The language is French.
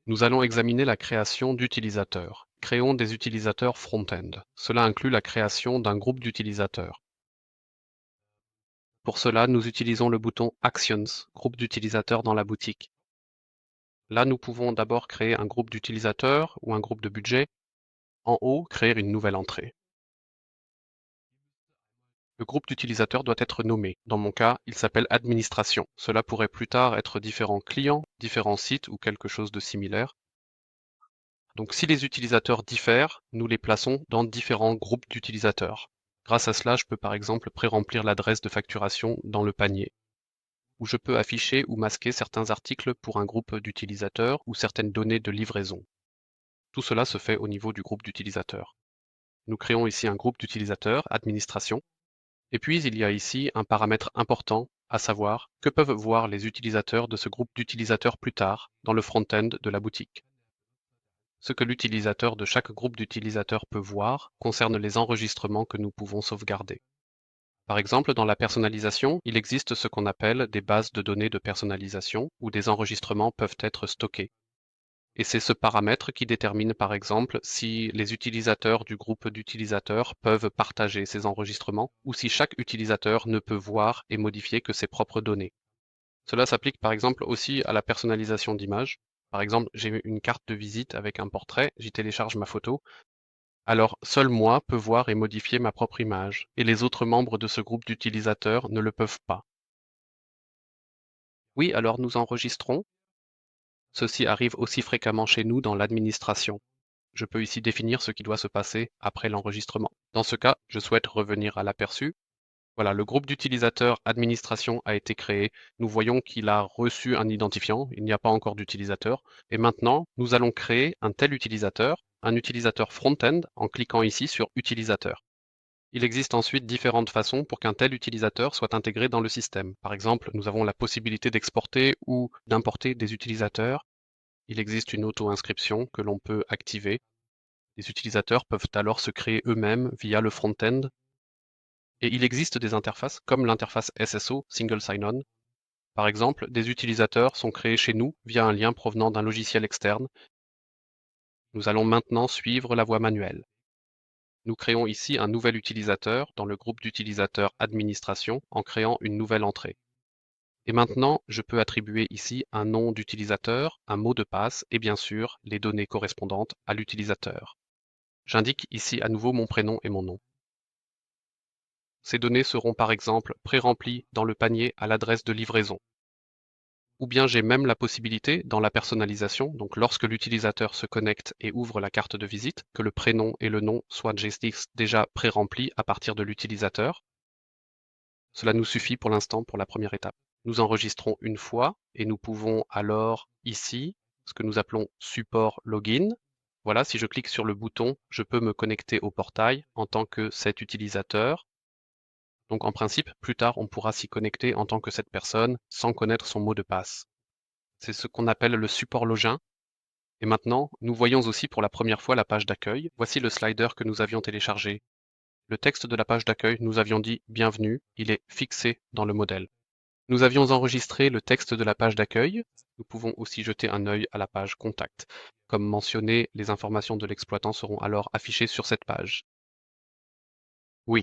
Nous allons examiner la création d'utilisateurs. Créons des utilisateurs front-end. Cela inclut la création d'un groupe d'utilisateurs. Pour cela, nous utilisons le bouton Actions, groupe d'utilisateurs dans la boutique. Là, nous pouvons d'abord créer un groupe d'utilisateurs ou un groupe de budget. En haut, créer une nouvelle entrée. Le groupe d'utilisateurs doit être nommé. Dans mon cas, il s'appelle Administration. Cela pourrait plus tard être différents clients, différents sites ou quelque chose de similaire. Donc si les utilisateurs diffèrent, nous les plaçons dans différents groupes d'utilisateurs. Grâce à cela, je peux par exemple pré-remplir l'adresse de facturation dans le panier. Ou je peux afficher ou masquer certains articles pour un groupe d'utilisateurs ou certaines données de livraison. Tout cela se fait au niveau du groupe d'utilisateurs. Nous créons ici un groupe d'utilisateurs, administration, et puis il y a ici un paramètre important, à savoir que peuvent voir les utilisateurs de ce groupe d'utilisateurs plus tard dans le front-end de la boutique. Ce que l'utilisateur de chaque groupe d'utilisateurs peut voir concerne les enregistrements que nous pouvons sauvegarder. Par exemple, dans la personnalisation, il existe ce qu'on appelle des bases de données de personnalisation où des enregistrements peuvent être stockés. Et c'est ce paramètre qui détermine par exemple si les utilisateurs du groupe d'utilisateurs peuvent partager ces enregistrements ou si chaque utilisateur ne peut voir et modifier que ses propres données. Cela s'applique par exemple aussi à la personnalisation d'images. Par exemple, j'ai une carte de visite avec un portrait, j'y télécharge ma photo. Alors, seul moi peux voir et modifier ma propre image, et les autres membres de ce groupe d'utilisateurs ne le peuvent pas. Oui, alors nous enregistrons. Ceci arrive aussi fréquemment chez nous dans l'administration. Je peux ici définir ce qui doit se passer après l'enregistrement. Dans ce cas, je souhaite revenir à l'aperçu. Voilà, le groupe d'utilisateurs administration a été créé. Nous voyons qu'il a reçu un identifiant. Il n'y a pas encore d'utilisateur. Et maintenant, nous allons créer un tel utilisateur, un utilisateur front-end, en cliquant ici sur Utilisateur. Il existe ensuite différentes façons pour qu'un tel utilisateur soit intégré dans le système. Par exemple, nous avons la possibilité d'exporter ou d'importer des utilisateurs. Il existe une auto-inscription que l'on peut activer. Les utilisateurs peuvent alors se créer eux-mêmes via le front-end. Et il existe des interfaces comme l'interface SSO, Single Sign-On. Par exemple, des utilisateurs sont créés chez nous via un lien provenant d'un logiciel externe. Nous allons maintenant suivre la voie manuelle. Nous créons ici un nouvel utilisateur dans le groupe d'utilisateurs administration en créant une nouvelle entrée. Et maintenant, je peux attribuer ici un nom d'utilisateur, un mot de passe et bien sûr les données correspondantes à l'utilisateur. J'indique ici à nouveau mon prénom et mon nom. Ces données seront par exemple pré-remplies dans le panier à l'adresse de livraison. Ou bien j'ai même la possibilité, dans la personnalisation, donc lorsque l'utilisateur se connecte et ouvre la carte de visite, que le prénom et le nom soient déjà pré-remplis à partir de l'utilisateur. Cela nous suffit pour l'instant pour la première étape. Nous enregistrons une fois et nous pouvons alors ici, ce que nous appelons support login. Voilà, si je clique sur le bouton, je peux me connecter au portail en tant que cet utilisateur. Donc en principe, plus tard, on pourra s'y connecter en tant que cette personne sans connaître son mot de passe. C'est ce qu'on appelle le support login. Et maintenant, nous voyons aussi pour la première fois la page d'accueil. Voici le slider que nous avions téléchargé. Le texte de la page d'accueil, nous avions dit bienvenue, il est fixé dans le modèle. Nous avions enregistré le texte de la page d'accueil. Nous pouvons aussi jeter un œil à la page contact. Comme mentionné, les informations de l'exploitant seront alors affichées sur cette page. Oui,